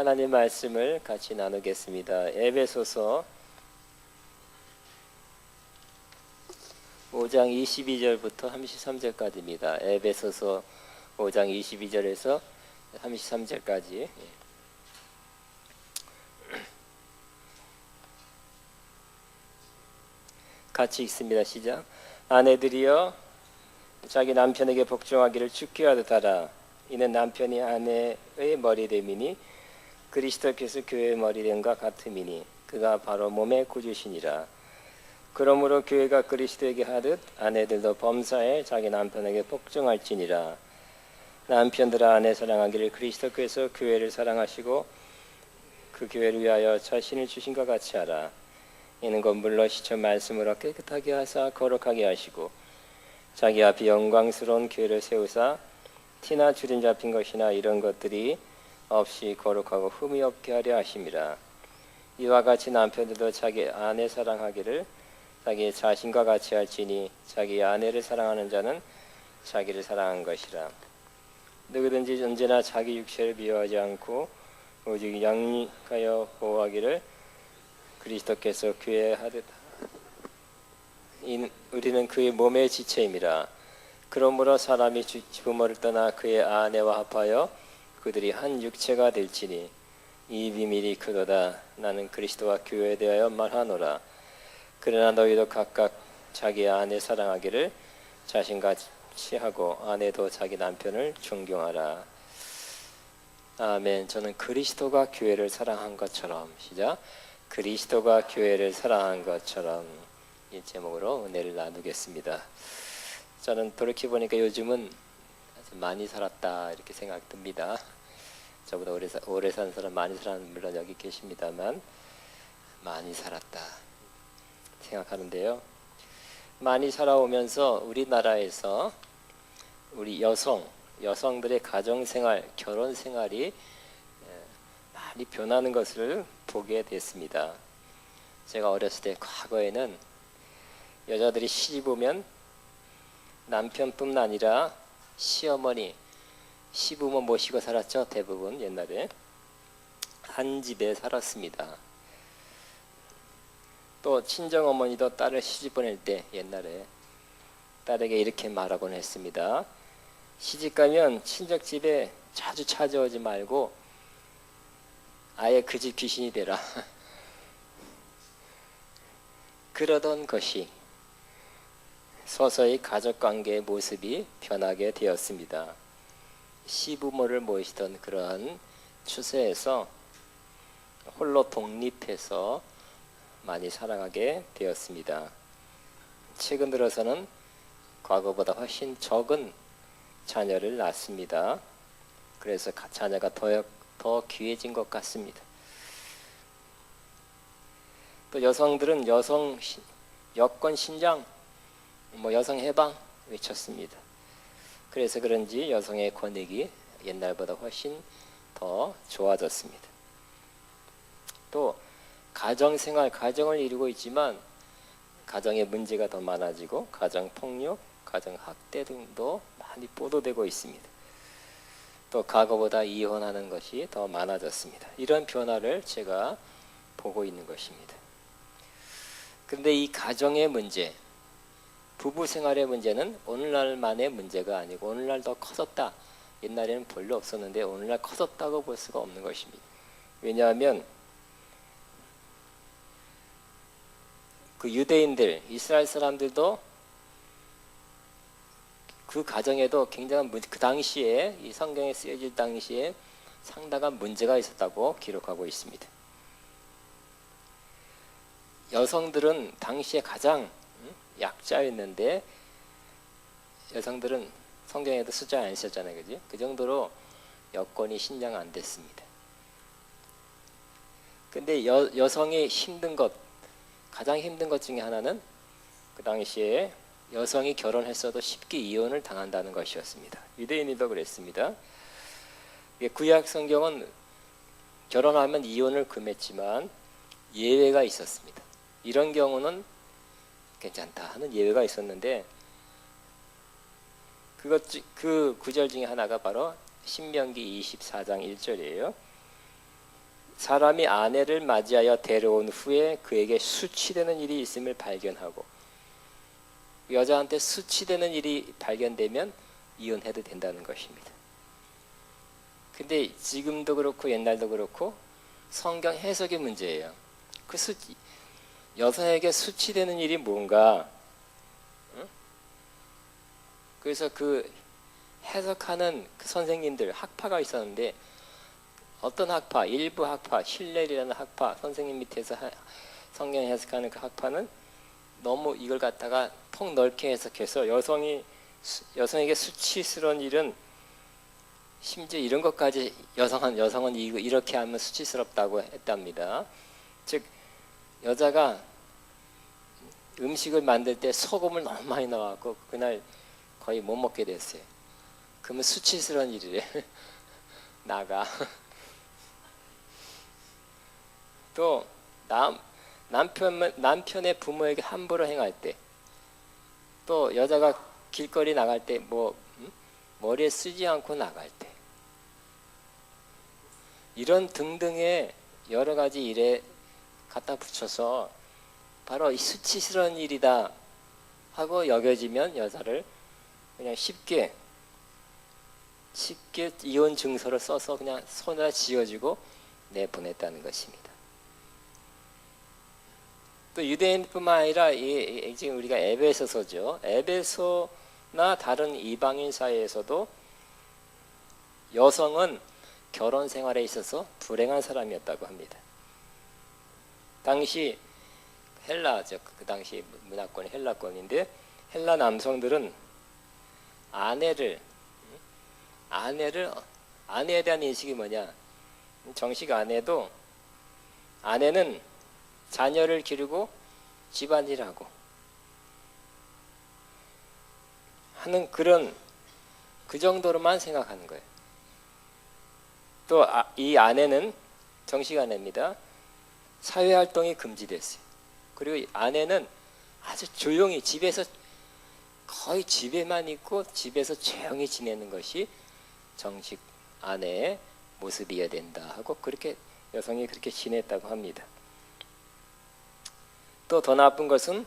하나님 말씀을 같이 나누겠습니다. 에베소서 5장 22절부터 33절까지입니다. 에베소서 5장 22절에서 33절까지. 같이 읽습니다. 시작. 아내들이여 자기 남편에게 복종하기를 주께 하듯 하라. 이는 남편이 아내의 머리됨이니 그리스도께서 교회의 머리됨과 같음이니 그가 바로 몸의 구주시니라. 그러므로 교회가 그리스도에게 하듯 아내들도 범사에 자기 남편에게 복종할지니라. 남편들아 아내 사랑하기를 그리스도께서 교회를 사랑하시고 그 교회를 위하여 자신을 주신 것 같이 하라. 이는 곧 물로 씻어 말씀으로 깨끗하게 하사 거룩하게 하시고 자기 앞에 영광스러운 교회를 세우사 티나 주림 잡힌 것이나 이런 것들이 없이 거룩하고 흠이 없게 하려 하심이라. 이와 같이 남편들도 자기 아내 사랑하기를 자기 자신과 같이 할지니 자기 아내를 사랑하는 자는 자기를 사랑한 것이라. 누구든지 언제나 자기 육체를 미워하지 않고 오직 양육하여 보호하기를 그리스도께서 교회에 하듯 우리는 그의 몸의 지체임이라. 그러므로 사람이 부모를 떠나 그의 아내와 합하여 그들이 한 육체가 될지니 이 비밀이 크도다. 나는 그리스도와 교회에 대하여 말하노라. 그러나 너희도 각각 자기 아내 사랑하기를 자신같이 하고 아내도 자기 남편을 존경하라. 아멘. 저는 그리스도가 교회를 사랑한 것처럼, 시작. 그리스도가 교회를 사랑한 것처럼, 이 제목으로 은혜를 나누겠습니다. 저는 돌이켜보니까 요즘은 아주 많이 살았다 이렇게 생각이 듭니다. 저보다 오래 산 사람 많이 살았는 물론 여기 계십니다만 많이 살았다 생각하는데요. 많이 살아오면서 우리나라에서 우리 여성들의 가정생활, 결혼생활이 많이 변하는 것을 보게 됐습니다. 제가 어렸을 때 과거에는 여자들이 시집 오면 남편뿐 아니라 시어머니, 시부모 모시고 살았죠. 대부분 옛날에 한 집에 살았습니다. 또 친정어머니도 딸을 시집 보낼 때 옛날에 딸에게 이렇게 말하곤 했습니다. 시집가면 친정집에 자주 찾아오지 말고 아예 그 집 귀신이 되라. 그러던 것이 서서히 가족관계의 모습이 변하게 되었습니다. 시부모를 모시던 그러한 추세에서 홀로 독립해서 많이 살아가게 되었습니다. 최근 들어서는 과거보다 훨씬 적은 자녀를 낳습니다. 그래서 자녀가 더 귀해진 것 같습니다. 또 여성들은 여권 신장, 여성 해방 외쳤습니다. 그래서 그런지 여성의 권익이 옛날보다 훨씬 더 좋아졌습니다. 또 가정을 이루고 있지만 가정의 문제가 더 많아지고 가정폭력, 가정학대 등도 많이 보도되고 있습니다. 또 과거보다 이혼하는 것이 더 많아졌습니다. 이런 변화를 제가 보고 있는 것입니다. 그런데 이 가정의 문제, 부부 생활의 문제는 오늘날만의 문제가 아니고 오늘날 더 커졌다. 옛날에는 별로 없었는데 오늘날 커졌다고 볼 수가 없는 것입니다. 왜냐하면 그 유대인들, 이스라엘 사람들도 그 가정에도 굉장한 그 당시에 이 성경에 쓰여질 당시에 상당한 문제가 있었다고 기록하고 있습니다. 여성들은 당시에 가장 약자였는데 여성들은 성경에도 숫자 안 쓰였잖아요, 그지? 그 정도로 여건이 신장 안 됐습니다. 근데 여성이 힘든 것, 가장 힘든 것 중에 하나는 그 당시에 여성이 결혼했어도 쉽게 이혼을 당한다는 것이었습니다. 유대인들도 그랬습니다. 구약 성경은 결혼하면 이혼을 금했지만 예외가 있었습니다. 이런 경우는 괜찮다 하는 예외가 있었는데 그 구절 중에 하나가 바로 신명기 24장 1절이에요. 사람이 아내를 맞이하여 데려온 후에 그에게 수치되는 일이 있음을 발견하고, 여자한테 수치되는 일이 발견되면 이혼해도 된다는 것입니다. 근데 지금도 그렇고 옛날도 그렇고 성경 해석의 문제예요. 그 여성에게 수치되는 일이 뭔가, 응? 그래서 그 해석하는 그 선생님들, 학파가 있었는데, 어떤 학파, 일부 학파, 힐렐이라는 학파, 선생님 밑에서 성경 해석하는 그 학파는 너무 이걸 갖다가 폭넓게 해석해서 여성에게 수치스러운 일은, 심지어 이런 것까지 여성은 이렇게 하면 수치스럽다고 했답니다. 즉 여자가 음식을 만들 때 소금을 너무 많이 넣어갖고 그날 거의 못 먹게 됐어요. 그러면 수치스러운 일이래. 나가. 또 남편의 부모에게 함부로 행할 때, 또 여자가 길거리 나갈 때 머리에 쓰지 않고 나갈 때, 이런 등등의 여러 가지 일에 갖다 붙여서 바로 이 수치스러운 일이다 하고 여겨지면 여자를 그냥 쉽게 이혼 증서를 써서 그냥 손에다 쥐어주고 내보냈다는 것입니다. 또 유대인뿐만 아니라 지금 우리가 에베소서죠. 에베소나 다른 이방인 사회에서도 여성은 결혼 생활에 있어서 불행한 사람이었다고 합니다. 당시 헬라죠. 그 당시 문화권이 헬라권인데, 헬라 남성들은 아내에 대한 인식이 뭐냐? 정식 아내는 자녀를 기르고 집안일하고 하는 그 정도로만 생각하는 거예요. 또 이 아내는, 정식 아내입니다, 사회활동이 금지됐어요. 그리고 이 아내는 아주 조용히 거의 집에만 있고 집에서 조용히 지내는 것이 정식 아내의 모습이어야 된다 하고 여성이 그렇게 지냈다고 합니다. 또 더 나쁜 것은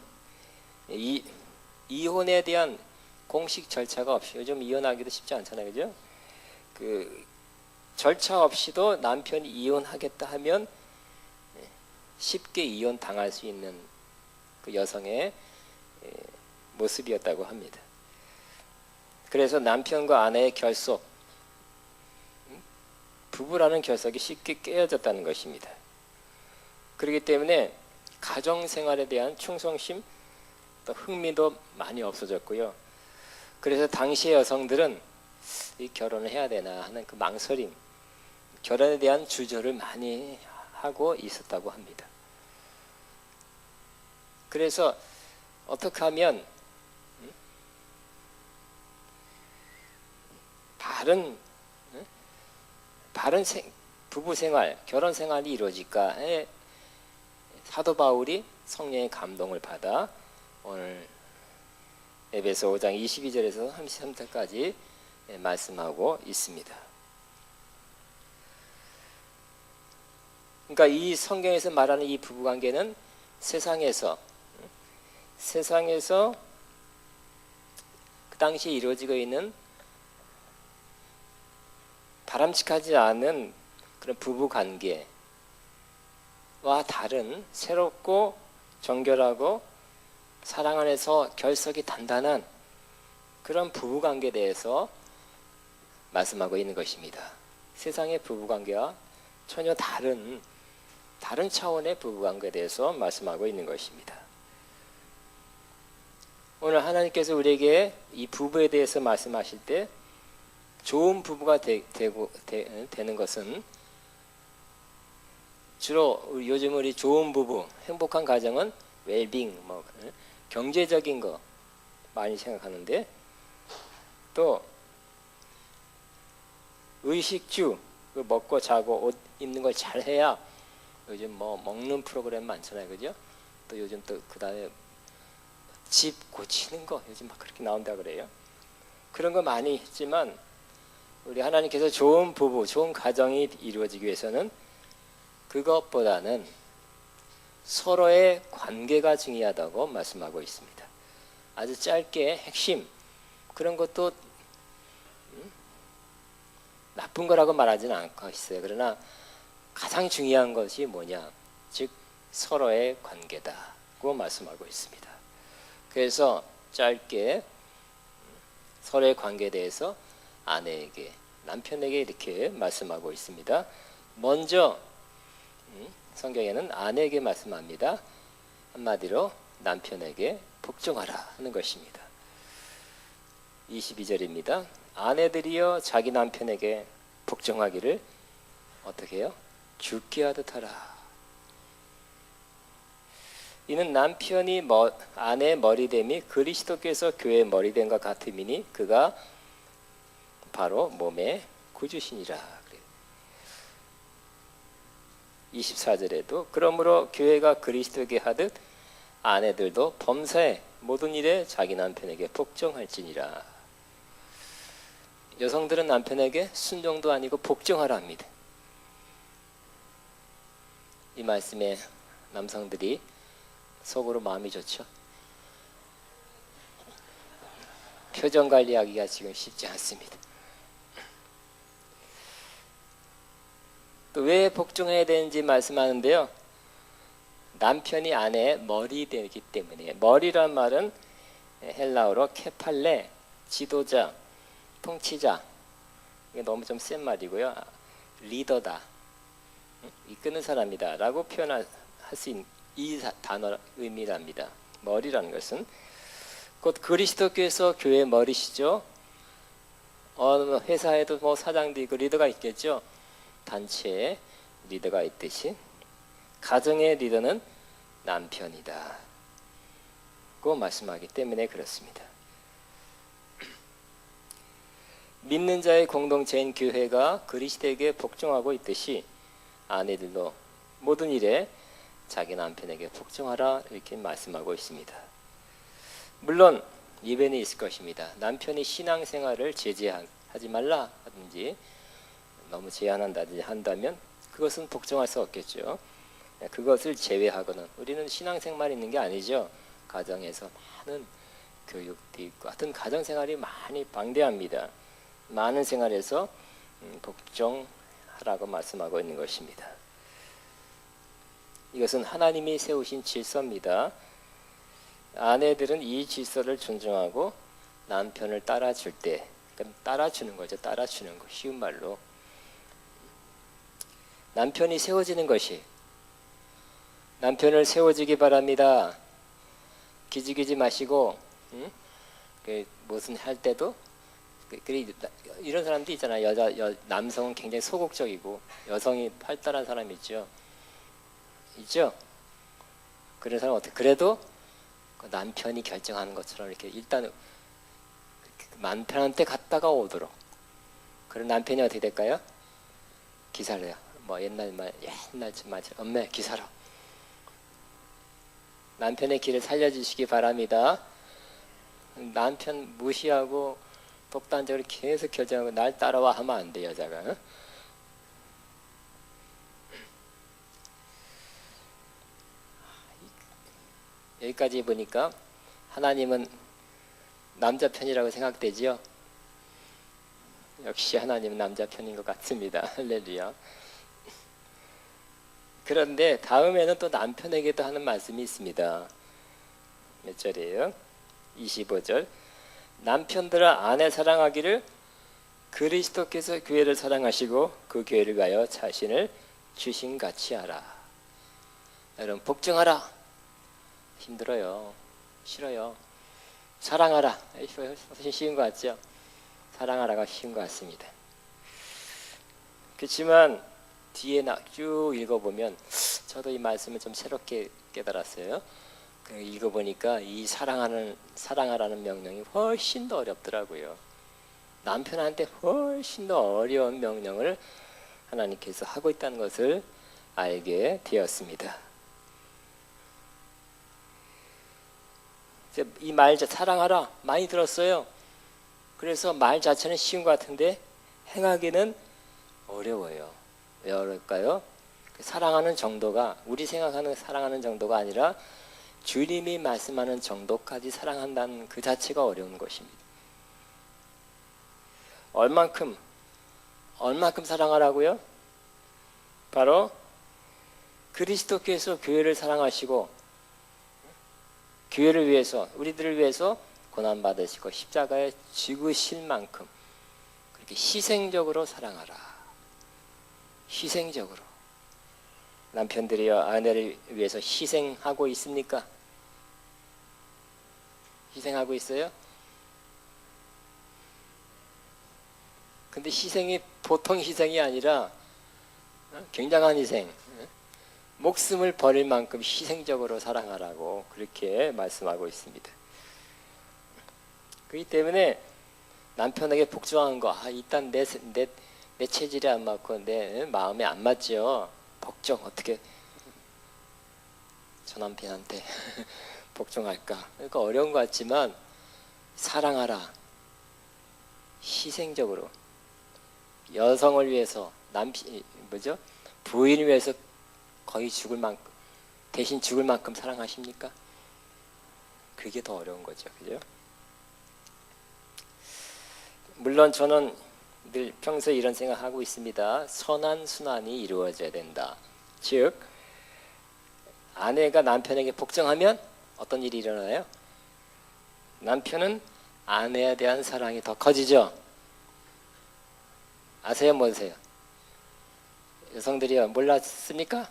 이혼에 대한 공식 절차가 없이, 요즘 이혼하기도 쉽지 않잖아요, 그죠? 그 절차 없이도 남편이 이혼하겠다 하면 쉽게 이혼 당할 수 있는 그 여성의 모습이었다고 합니다. 그래서 남편과 아내의 결속, 부부라는 결석이 쉽게 깨어졌다는 것입니다. 그렇기 때문에 가정생활에 대한 충성심, 또 흥미도 많이 없어졌고요. 그래서 당시의 여성들은 이 결혼을 해야 되나 하는 그 망설임, 결혼에 대한 주저를 많이 하고 있었다고 합니다. 그래서 어떻게 하면 바른 부부 생활, 결혼 생활이 이루어질까? 사도 바울이 성령의 감동을 받아 오늘 에베소 5장 22절에서 33절까지 말씀하고 있습니다. 그러니까 이 성경에서 말하는 이 부부관계는 세상에서 그 당시에 이루어지고 있는 바람직하지 않은 그런 부부관계와 다른 새롭고 정결하고 사랑 안에서 결석이 단단한 그런 부부관계에 대해서 말씀하고 있는 것입니다. 세상의 부부관계와 전혀 다른 차원의 부부관계에 대해서 말씀하고 있는 것입니다. 오늘 하나님께서 우리에게 이 부부에 대해서 말씀하실 때 좋은 부부가 되는 것은 주로 요즘 우리 좋은 부부, 행복한 가정은 웰빙, 경제적인 거 많이 생각하는데, 또 의식주, 먹고 자고 옷 입는 걸 잘해야, 요즘 먹는 프로그램 많잖아요, 그죠? 또 요즘 또 그다음에 집 고치는 거 요즘 막 그렇게 나온다 그래요. 그런 거 많이 했지만 우리 하나님께서 좋은 부부, 좋은 가정이 이루어지기 위해서는 그것보다는 서로의 관계가 중요하다고 말씀하고 있습니다. 아주 짧게 핵심 그런 것도 나쁜 거라고 말하지는 않고 있어요. 그러나 가장 중요한 것이 뭐냐? 즉 서로의 관계다고 말씀하고 있습니다. 그래서 짧게 서로의 관계에 대해서 아내에게, 남편에게 이렇게 말씀하고 있습니다. 먼저 성경에는 아내에게 말씀합니다. 한마디로 남편에게 복종하라 하는 것입니다. 22절입니다. 아내들이여 자기 남편에게 복종하기를 어떻게 해요? 죽게 하듯 하라. 이는 남편이 아내의 머리됨이 그리스도께서 교회의 머리됨과 같음이니 그가 바로 몸의 구주시니라. 24절에도 그러므로 교회가 그리스도에게 하듯 아내들도 범사에 모든 일에 자기 남편에게 복종할지니라. 여성들은 남편에게 순종도 아니고 복종하라 합니다. 이 말씀에 남성들이 속으로 마음이 좋죠. 표정 관리하기가 지금 쉽지 않습니다. 또 왜 복종해야 되는지 말씀하는데요. 남편이 아내의 머리 되기 때문이에요. 머리란 말은 헬라어로 케팔레, 지도자, 통치자. 이게 너무 좀 센 말이고요. 리더다, 이끄는 사람이다 라고 표현할 수 있는 이 단어 의미랍니다. 머리라는 것은 곧 그리스도께서 교회의 머리시죠. 어느 회사에도 뭐 사장도 있고 리더가 있겠죠. 단체에 리더가 있듯이 가정의 리더는 남편이다 고 말씀하기 때문에 그렇습니다. 믿는 자의 공동체인 교회가 그리스도에게 복종하고 있듯이 아내들도 모든 일에 자기 남편에게 복종하라 이렇게 말씀하고 있습니다. 물론 예외는 있을 것입니다. 남편이 신앙생활을 제재하지 말라 하든지 너무 제한한다든지 한다면 그것은 복종할 수 없겠죠. 그것을 제외하고는 우리는 신앙생활이 있는 게 아니죠. 가정에서 많은 교육도 있고 하여튼 가정생활이 많이 방대합니다. 많은 생활에서 복종하라고 말씀하고 있는 것입니다. 이것은 하나님이 세우신 질서입니다. 아내들은 이 질서를 존중하고 남편을 따라줄 때 따라주는 거죠. 따라주는 거 쉬운 말로 남편이 세워지는 것이 남편을 세워주기 바랍니다. 기지기지 마시고 무슨 할 때도 이런 사람도 있잖아요. 남성은 굉장히 소극적이고 여성이 활달한 사람이 있죠. 그런 사람 어떻게 그래도 남편이 결정하는 것처럼 이렇게 일단 남편한테 갔다가 오도록 그런 남편이 어떻게 될까요? 기사로요. 뭐 옛날처럼 엄마 기사로 남편의 길을 살려주시기 바랍니다. 남편 무시하고 독단적으로 계속 결정하고 날 따라와 하면 안 돼. 여자가 여기까지 보니까 하나님은 남자 편이라고 생각되지요. 역시 하나님은 남자 편인 것 같습니다. 할렐루야. 그런데 다음에는 또 남편에게도 하는 말씀이 있습니다. 몇 절이에요? 25절. 남편들아 아내 사랑하기를 그리스도께서 교회를 사랑하시고 그 교회를 위하여 자신을 주신같이 하라. 여러분 복종하라. 힘들어요. 싫어요. 사랑하라. 쉬운 것 같죠? 사랑하라가 쉬운 것 같습니다. 그렇지만 뒤에 쭉 읽어보면 저도 이 말씀을 좀 새롭게 깨달았어요. 읽어보니까 이 사랑하라는 명령이 훨씬 더 어렵더라고요. 남편한테 훨씬 더 어려운 명령을 하나님께서 하고 있다는 것을 알게 되었습니다. 이 말 사랑하라 많이 들었어요. 그래서 말 자체는 쉬운 것 같은데 행하기는 어려워요. 왜 어려울까요? 사랑하는 정도가 우리 생각하는 사랑하는 정도가 아니라 주님이 말씀하는 정도까지 사랑한다는 그 자체가 어려운 것입니다. 얼만큼 사랑하라고요? 바로 그리스도께서 교회를 사랑하시고 교회를 위해서 우리들을 위해서 고난받으시고 십자가에 죽으실 만큼 그렇게 희생적으로 사랑하라. 희생적으로. 남편들이여 아내를 위해서 희생하고 있습니까? 희생하고 있어요? 근데 희생이 보통 희생이 아니라 굉장한 희생, 목숨을 버릴 만큼 희생적으로 사랑하라고 그렇게 말씀하고 있습니다. 그렇기 때문에 남편에게 복종하는 거, 일단 내 체질에 안 맞고 내 마음에 안 맞죠. 복종 어떻게 저 남편한테 복종할까? 그러니까 어려운 것 같지만 사랑하라. 희생적으로 여성을 위해서 부인을 위해서 거의 죽을 만큼 대신 죽을 만큼 사랑하십니까? 그게 더 어려운 거죠, 그죠? 물론 저는 늘 평소에 이런 생각하고 있습니다. 선한 순환이 이루어져야 된다. 즉 아내가 남편에게 복종하면 어떤 일이 일어나요? 남편은 아내에 대한 사랑이 더 커지죠. 아세요, 모르세요? 여성들이요, 몰랐습니까?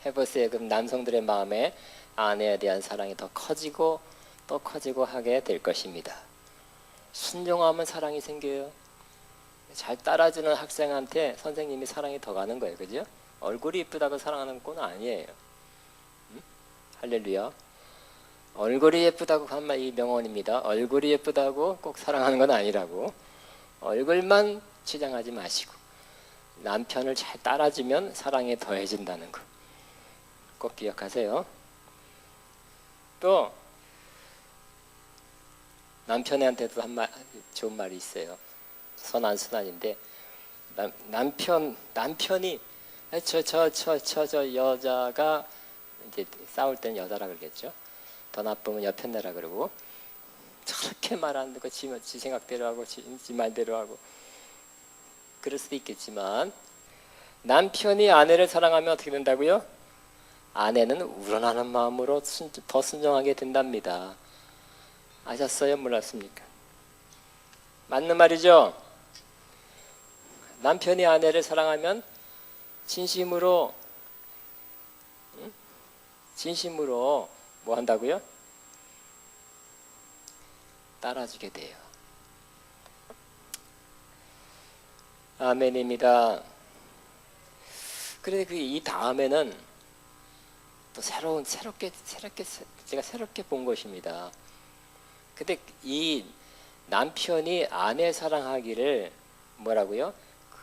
해보세요. 그럼 남성들의 마음에 아내에 대한 사랑이 더 커지고 또 커지고 하게 될 것입니다. 순종하면 사랑이 생겨요. 잘 따라주는 학생한테 선생님이 사랑이 더 가는 거예요. 그죠? 얼굴이 이쁘다고 사랑하는 건 아니에요. 할렐루야. 얼굴이 예쁘다고 하면 이 명언입니다. 얼굴이 예쁘다고 꼭 사랑하는 건 아니라고. 얼굴만 치장하지 마시고 남편을 잘 따라주면 사랑이 더해진다는 거 꼭 기억하세요. 또 남편한테도 좋은 말이 있어요. 선한 순환인데 남편이 저 여자가 이제 싸울 때는 여자라 그러겠죠. 더 나쁘면 여편네라 그러고 저렇게 말하는 거 지 생각대로 하고 지 말대로 하고 그럴 수도 있겠지만 남편이 아내를 사랑하면 어떻게 된다고요? 아내는 우러나는 마음으로 더 순종하게 된답니다. 아셨어요? 몰랐습니까? 맞는 말이죠? 남편이 아내를 사랑하면 진심으로 뭐 한다고요? 따라주게 돼요. 아멘입니다. 그런데 이 다음에는 또 새롭게 제가 새롭게 본 것입니다. 근데 이 남편이 아내 사랑하기를 뭐라고요?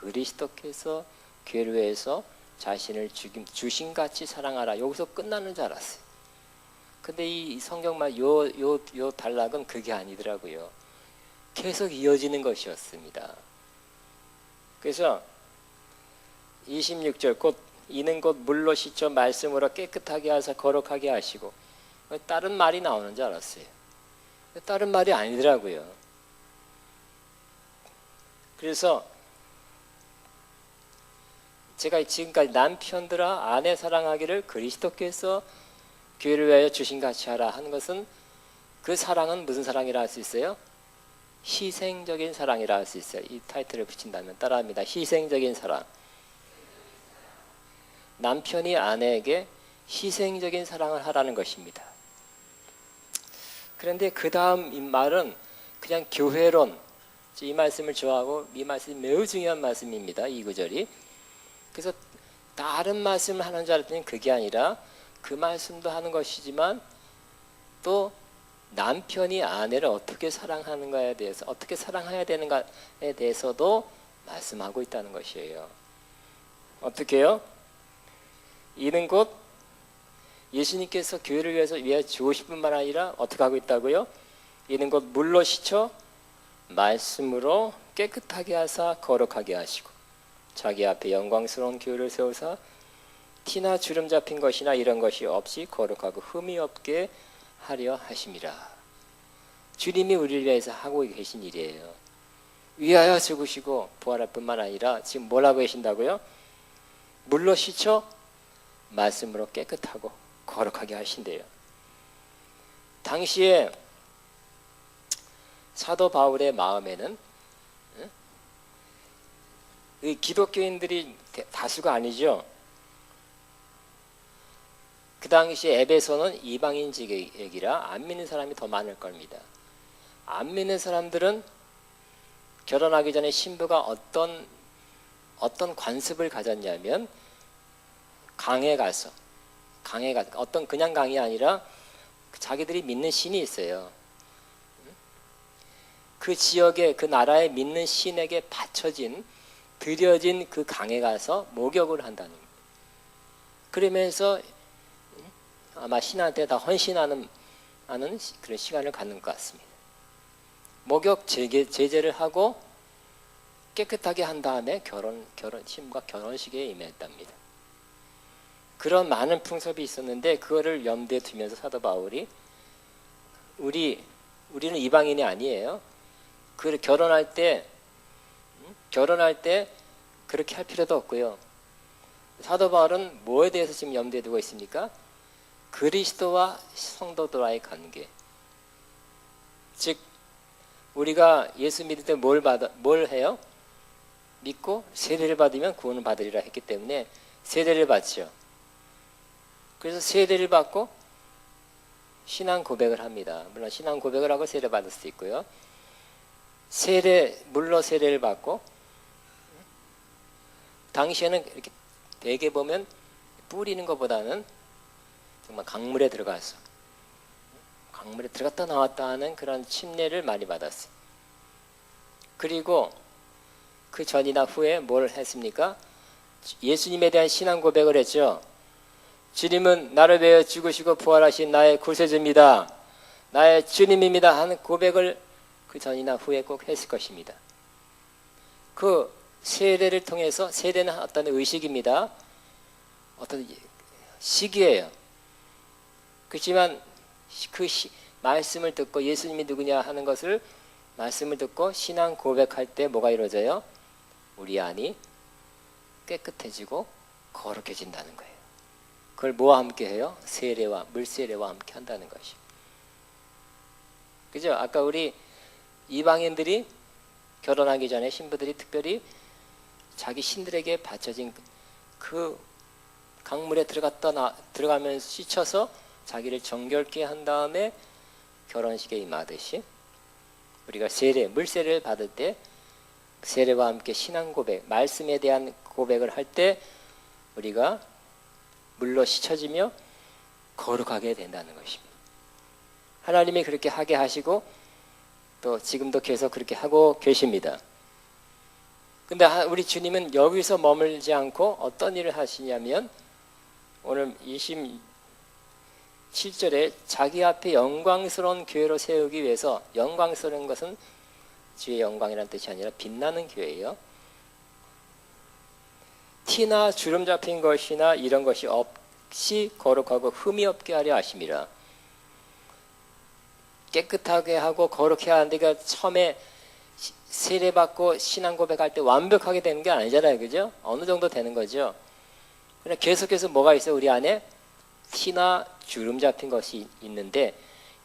그리스도께서 교회를 위해서 자신을 주신같이 사랑하라. 여기서 끝나는 줄 알았어요. 근데 이 성경말 요 단락은 그게 아니더라고요. 계속 이어지는 것이었습니다. 그래서 26절 이는 곧 물로 씻어 말씀으로 깨끗하게 하사 거룩하게 하시고 다른 말이 나오는 줄 알았어요. 다른 말이 아니더라고요. 그래서 제가 지금까지 남편들아 아내 사랑하기를 그리스도께서 교회를 위하여 주신같이 하라 하는 것은 그 사랑은 무슨 사랑이라 할 수 있어요? 희생적인 사랑이라 할 수 있어요. 이 타이틀을 붙인다면 따라합니다. 희생적인 사랑. 남편이 아내에게 희생적인 사랑을 하라는 것입니다. 그런데 그 다음 이 말은 그냥 교회론, 이 말씀을 좋아하고 이 말씀이 매우 중요한 말씀입니다. 이 구절이. 그래서 다른 말씀을 하는 줄 알았더니 그게 아니라 그 말씀도 하는 것이지만 또 남편이 아내를 어떻게 사랑하는가에 대해서 어떻게 사랑해야 되는가에 대해서도 말씀하고 있다는 것이에요. 어떻게요? 이는 곧 예수님께서 교회를 위해 주오실 뿐만 아니라 어떻게 하고 있다고요? 이는 곧 물로 씻어 말씀으로 깨끗하게 하사 거룩하게 하시고. 자기 앞에 영광스러운 교회를 세우사 티나 주름 잡힌 것이나 이런 것이 없이 거룩하고 흠이 없게 하려 하심이라. 주님이 우리를 위해서 하고 계신 일이에요. 위하여 죽으시고 부활할 뿐만 아니라 지금 뭘 하고 계신다고요? 물로 씻어 말씀으로 깨끗하고 거룩하게 하신대요. 당시에 사도 바울의 마음에는 이 기독교인들이 다수가 아니죠. 그 당시에 에베소는 이방인 지역이라 안 믿는 사람이 더 많을 겁니다. 안 믿는 사람들은 결혼하기 전에 신부가 어떤 관습을 가졌냐면 강에 가서 어떤 그냥 강이 아니라 자기들이 믿는 신이 있어요. 그 지역에 그 나라에 믿는 신에게 바쳐진 드려진 그 강에 가서 목욕을 한다는 거예요. 그러면서 아마 신한테 다 헌신하는 그런 시간을 갖는 것 같습니다. 목욕 제재를 하고 깨끗하게 한 다음에 신부가 결혼식에 임했답니다. 그런 많은 풍습이 있었는데 그거를 염두에 두면서 사도 바울이 우리는 이방인이 아니에요. 그 결혼할 때 그렇게 할 필요도 없고요. 사도 바울은 뭐에 대해서 지금 염두에 두고 있습니까? 그리스도와 성도들과의 관계. 즉 우리가 예수 믿을 때 뭘 해요? 믿고 세례를 받으면 구원을 받으리라 했기 때문에 세례를 받죠. 그래서 세례를 받고 신앙 고백을 합니다. 물론 신앙 고백을 하고 세례 받을 수도 있고요. 물로 세례를 받고 당시에는 이렇게 대개 보면 뿌리는 것보다는 정말 강물에 들어갔다 나왔다 하는 그런 침례를 많이 받았어요. 그리고 그 전이나 후에 뭘 했습니까? 예수님에 대한 신앙 고백을 했죠. 주님은 나를 위해 죽으시고 부활하신 나의 구세주입니다. 나의 주님입니다 하는 고백을 그 전이나 후에 꼭 했을 것입니다. 그 세례를 통해서 세례는 어떤 의식입니다. 어떤 시기예요. 그렇지만 말씀을 듣고 예수님이 누구냐 하는 것을 말씀을 듣고 신앙 고백할 때 뭐가 이루어져요? 우리 안이 깨끗해지고 거룩해진다는 거예요. 그걸 뭐와 함께 해요? 물세례와 함께 한다는 것이. 그죠? 아까 우리 이방인들이 결혼하기 전에 신부들이 특별히 자기 신들에게 바쳐진 그 강물에 들어가면서 씻어서 자기를 정결케 한 다음에 결혼식에 임하듯이 우리가 물세례를 받을 때 세례와 함께 신앙 고백, 말씀에 대한 고백을 할 때 우리가 물로 씻어지며 거룩하게 된다는 것입니다. 하나님이 그렇게 하게 하시고 또 지금도 계속 그렇게 하고 계십니다. 근데 우리 주님은 여기서 머물지 않고 어떤 일을 하시냐면 오늘 27절에 자기 앞에 영광스러운 교회로 세우기 위해서, 영광스러운 것은 주의 영광이라는 뜻이 아니라 빛나는 교회예요. 티나 주름 잡힌 것이나 이런 것이 없이 거룩하고 흠이 없게 하려 하심이라. 깨끗하게 하고 거룩해야 하는데 그 처음에 세례받고 신앙 고백할 때 완벽하게 되는 게 아니잖아요. 그죠? 어느 정도 되는 거죠. 그냥 계속해서 뭐가 있어요? 우리 안에 티나 주름 잡힌 것이 있는데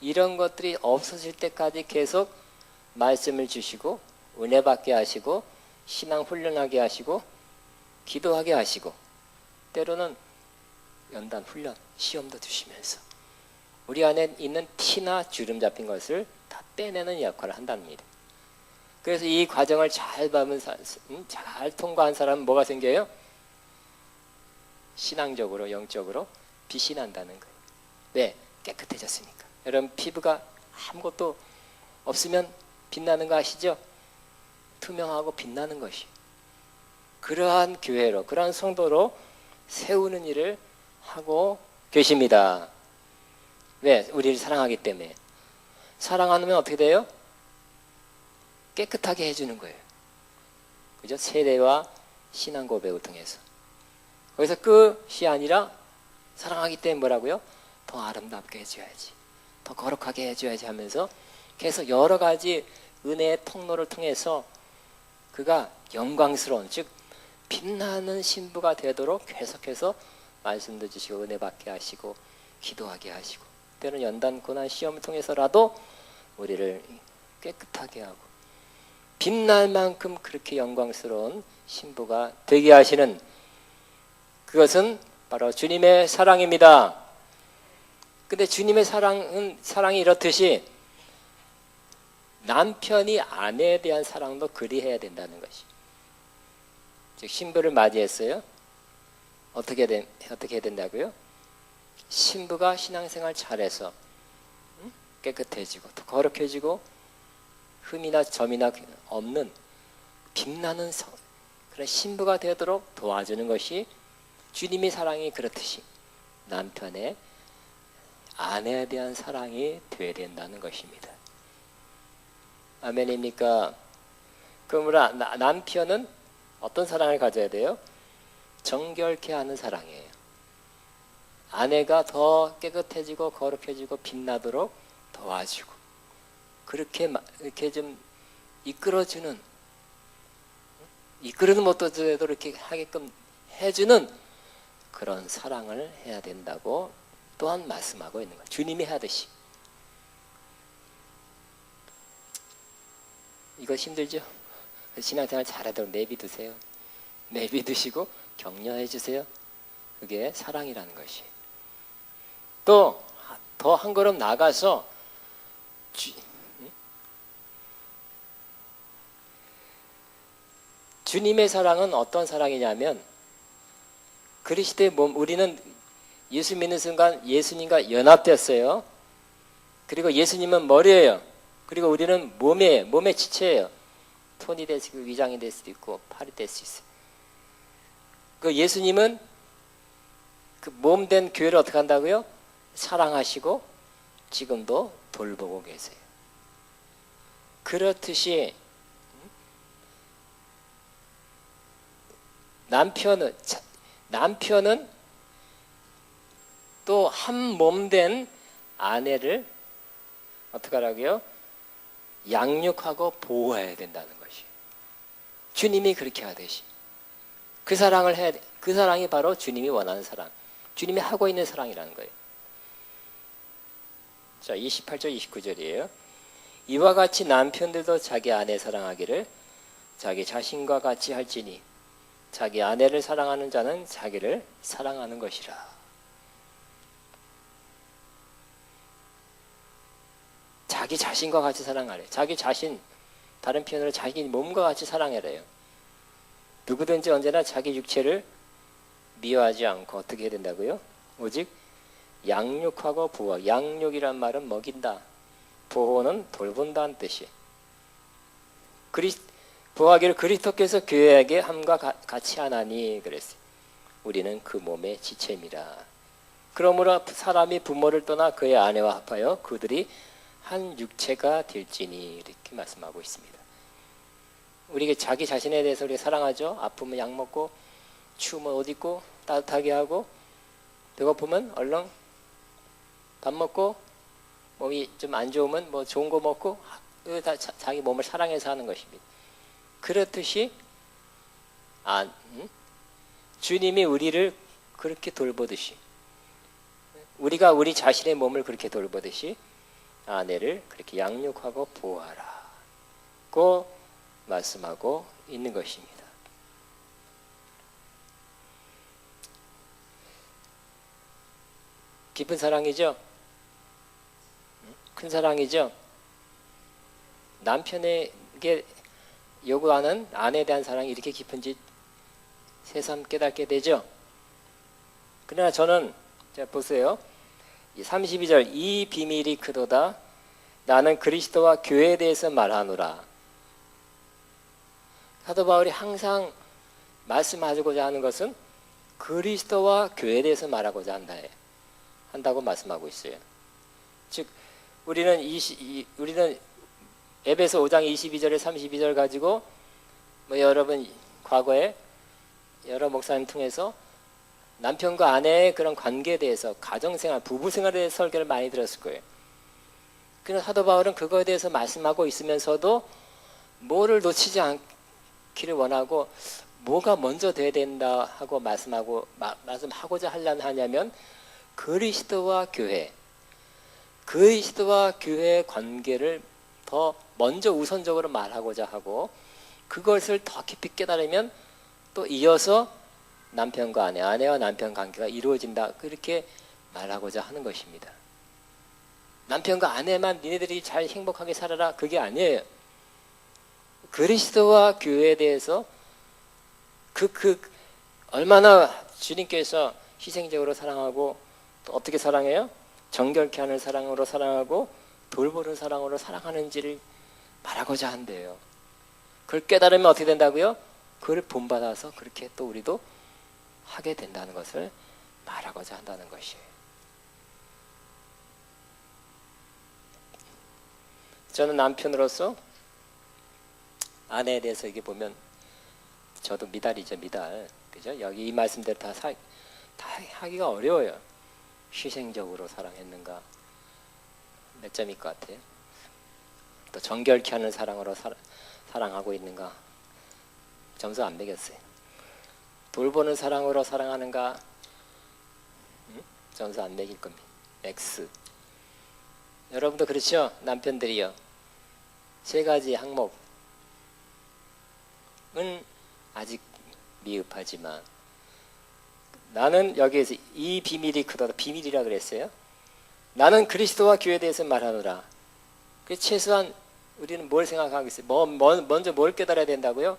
이런 것들이 없어질 때까지 계속 말씀을 주시고 은혜 받게 하시고 신앙 훈련하게 하시고 기도하게 하시고 때로는 연단 훈련 시험도 주시면서 우리 안에 있는 티나 주름 잡힌 것을 다 빼내는 역할을 한답니다. 그래서 이 과정을 잘 통과한 사람은 뭐가 생겨요? 신앙적으로 영적으로 빛이 난다는 거예요. 왜? 깨끗해졌으니까. 여러분 피부가 아무것도 없으면 빛나는 거 아시죠? 투명하고 빛나는 것이. 그러한 교회로, 그러한 성도로 세우는 일을 하고 계십니다. 왜? 우리를 사랑하기 때문에. 사랑하면 어떻게 돼요? 깨끗하게 해주는 거예요. 그죠? 세례와 신앙 고백을 통해서. 거기서 끝이 아니라 사랑하기 때문에 뭐라고요? 더 아름답게 해줘야지, 더 거룩하게 해줘야지 하면서 계속 여러 가지 은혜의 통로를 통해서 그가 영광스러운, 즉 빛나는 신부가 되도록 계속해서 말씀도 주시고 은혜 받게 하시고 기도하게 하시고, 때로는 연단고난 시험을 통해서라도 우리를 깨끗하게 하고 빛날 만큼 그렇게 영광스러운 신부가 되게 하시는, 그것은 바로 주님의 사랑입니다. 근데 주님의 사랑이 이렇듯이 남편이 아내에 대한 사랑도 그리해야 된다는 것이. 즉 신부를 맞이했어요. 어떻게 해야 된다고요? 신부가 신앙생활 잘해서 깨끗해지고 더 거룩해지고 흠이나 점이나 없는 빛나는 그런 신부가 되도록 도와주는 것이 주님의 사랑이 그렇듯이 남편의 아내에 대한 사랑이 되어야 된다는 것입니다. 아멘입니까? 그러므로 남편은 어떤 사랑을 가져야 돼요? 정결케 하는 사랑이에요. 아내가 더 깨끗해지고 거룩해지고 빛나도록 도와주고 그렇게 좀 이끌어주는, 이끌어는 못해도 이렇게 하게끔 해주는 그런 사랑을 해야 된다고 또한 말씀하고 있는 거예요. 주님이 하듯이. 이거 힘들죠? 신앙생활 잘하도록 내비두세요. 내비두시고 격려해 주세요. 그게 사랑이라는 것이. 또 더 한 걸음 나가서 주님의 사랑은 어떤 사랑이냐면, 그리스도의 몸, 우리는 예수 믿는 순간 예수님과 연합됐어요. 그리고 예수님은 머리예요. 그리고 우리는 몸이에요. 몸의 지체예요. 손이 될 수도 있고 위장이 될 수도 있고 팔이 될 수 있어요. 그 예수님은 그 몸 된 교회를 어떻게 한다고요? 사랑하시고 지금도 돌보고 계세요. 그렇듯이 남편은 또 한 몸 된 아내를 어떻게 하라고요? 양육하고 보호해야 된다는 것이. 주님이 그렇게 하듯이 그 사랑을 해야 돼. 그 사랑이 바로 주님이 원하는 사랑, 주님이 하고 있는 사랑이라는 거예요. 자, 28절 29절이에요. 이와 같이 남편들도 자기 아내 사랑하기를 자기 자신과 같이 할지니 자기 아내를 사랑하는 자는 자기를 사랑하는 것이라. 자기 자신과 같이 사랑하래. 자기 자신, 다른 표현으로 자기 몸과 같이 사랑하래요. 누구든지 언제나 자기 육체를 미워하지 않고 어떻게 해야 된다고요? 오직 양육하고 보호. 양육이란 말은 먹인다. 보호는 돌본다는 뜻이. 보호하기를 그리스도께서 교회에게 함과 같이 하나니 그랬어요. 우리는 그 몸의 지체입니다. 그러므로 사람이 부모를 떠나 그의 아내와 합하여 그들이 한 육체가 될지니 이렇게 말씀하고 있습니다. 우리가 자기 자신에 대해서 우리가 사랑하죠. 아프면 약 먹고, 추우면 옷 입고, 따뜻하게 하고, 배고프면 얼른 밥 먹고, 몸이 좀 안 좋으면 뭐 좋은 거 먹고, 다 자기 몸을 사랑해서 하는 것입니다. 그렇듯이 주님이 우리를 그렇게 돌보듯이, 우리가 우리 자신의 몸을 그렇게 돌보듯이 아내를 그렇게 양육하고 보호하라고 말씀하고 있는 것입니다. 깊은 사랑이죠? 큰 사랑이죠? 남편에게 요구하는 아내에 대한 사랑이 이렇게 깊은지 새삼 깨닫게 되죠? 그러나 저는, 자 보세요. 32절, 이 비밀이 크도다. 나는 그리스도와 교회에 대해서 말하노라. 사도 바울이 항상 말씀하고자 하는 것은 그리스도와 교회에 대해서 말하고자 한다고 말씀하고 있어요. 즉 우리는 에베소 5장 22절에 32절 가지고 뭐 여러분 과거에 여러 목사님 통해서 남편과 아내의 그런 관계에 대해서 가정생활, 부부생활에 대해서 설교를 많이 들었을 거예요. 그래서 사도 바울은 그거에 대해서 말씀하고 있으면서도 뭐를 놓치지 않기를 원하고 뭐가 먼저 돼야 된다 하고 말씀하고자 하냐면 그리스도와 교회의 관계를 더 먼저 우선적으로 말하고자 하고 그것을 더 깊이 깨달으면 또 이어서 남편과 아내와 남편 관계가 이루어진다 그렇게 말하고자 하는 것입니다. 남편과 아내만 니네들이 잘 행복하게 살아라 그게 아니에요. 그리스도와 교회에 대해서 얼마나 주님께서 희생적으로 사랑하고 또 어떻게 사랑해요? 정결케 하는 사랑으로 사랑하고 돌보는 사랑으로 사랑하는지를 말하고자 한대요. 그걸 깨달으면 어떻게 된다고요? 그걸 본받아서 그렇게 또 우리도 하게 된다는 것을 말하고자 한다는 것이에요. 저는 남편으로서 아내에 대해서 이게 보면 저도 미달이죠, 미달. 그죠? 여기 이 말씀대로 다 하기가 어려워요. 희생적으로 사랑했는가? 몇 점일 것 같아요? 또 정결케 하는 사랑으로 사랑하고 있는가? 점수 안 매겼어요. 돌보는 사랑으로 사랑하는가? 점수 안 매길 겁니다. X. 여러분도 그렇죠? 남편들이요. 세 가지 항목은 아직 미흡하지만 나는 여기에서 이 비밀이 크다. 비밀이라 그랬어요. 나는 그리스도와 교회에 대해서 말하노라. 그 최소한 우리는 뭘 생각하겠어요? 먼저 뭘 깨달아야 된다고요?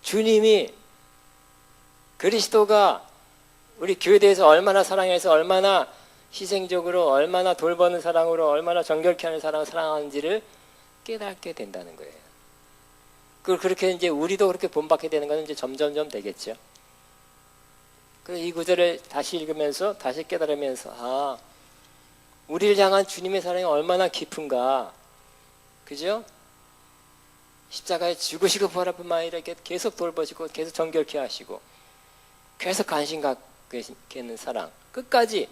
주님이 그리스도가 우리 교회에 대해서 얼마나 사랑해서 얼마나 희생적으로 얼마나 돌보는 사랑으로 얼마나 정결케 하는 사랑을 사랑하는지를 깨닫게 된다는 거예요. 그렇게 이제 우리도 그렇게 본받게 되는 것은 이제 점점점 되겠죠. 이 구절을 다시 읽으면서 다시 깨달으면서 우리를 향한 주님의 사랑이 얼마나 깊은가, 그죠? 십자가에 죽으시고 부활하뿐만 아니라 계속 돌보시고 계속 정결케 하시고 계속 관심 갖게 하는 사랑, 끝까지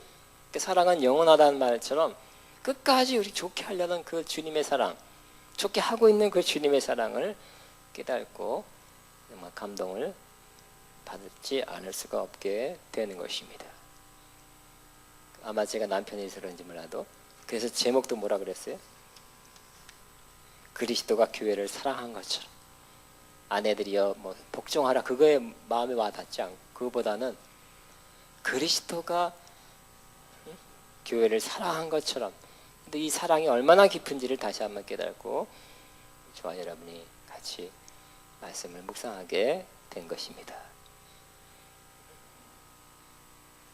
사랑은 영원하다는 말처럼 끝까지 우리 좋게 하려는 그 주님의 사랑, 좋게 하고 있는 그 주님의 사랑을 깨닫고 정말 감동을 받지 않을 수가 없게 되는 것입니다. 아마 제가 남편이서 그런지 몰라도 그래서 제목도 뭐라 그랬어요? 그리스도가 교회를 사랑한 것처럼. 아내들이여 뭐 복종하라 그거에 마음에 와닿지 않고 그거보다는 그리스도가 교회를 사랑한 것처럼. 근데 이 사랑이 얼마나 깊은지를 다시 한번 깨닫고 저와 여러분이 같이 말씀을 묵상하게 된 것입니다.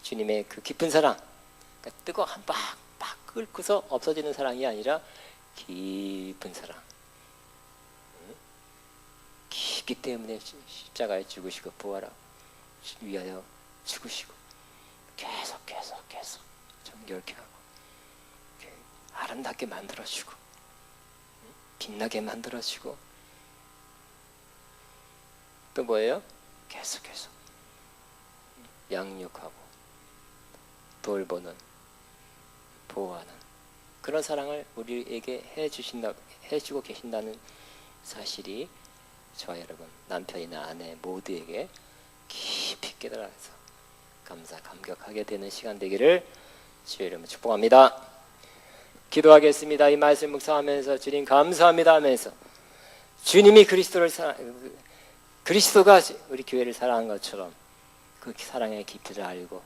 주님의 그 깊은 사랑, 그러니까 뜨거워 막 끓고서 없어지는 사랑이 아니라 깊은 사랑. 깊기 때문에 십자가에 죽으시고 부활하고 위하여 죽으시고 계속 정결케 하고 아름답게 만들어주고 빛나게 만들어주고 또 뭐예요? 계속 양육하고 돌보는 보호하는 그런 사랑을 우리에게 해주고 계신다는 사실이 저와 여러분 남편이나 아내 모두에게 깊이 깨달아서 감격하게 되는 시간 되기를 주의 이름으로 축복합니다. 기도하겠습니다. 이 말씀 묵상하면서 주님 감사합니다 하면서 주님이 그리스도가 우리 교회를 사랑한 것처럼 그 사랑의 깊이를 알고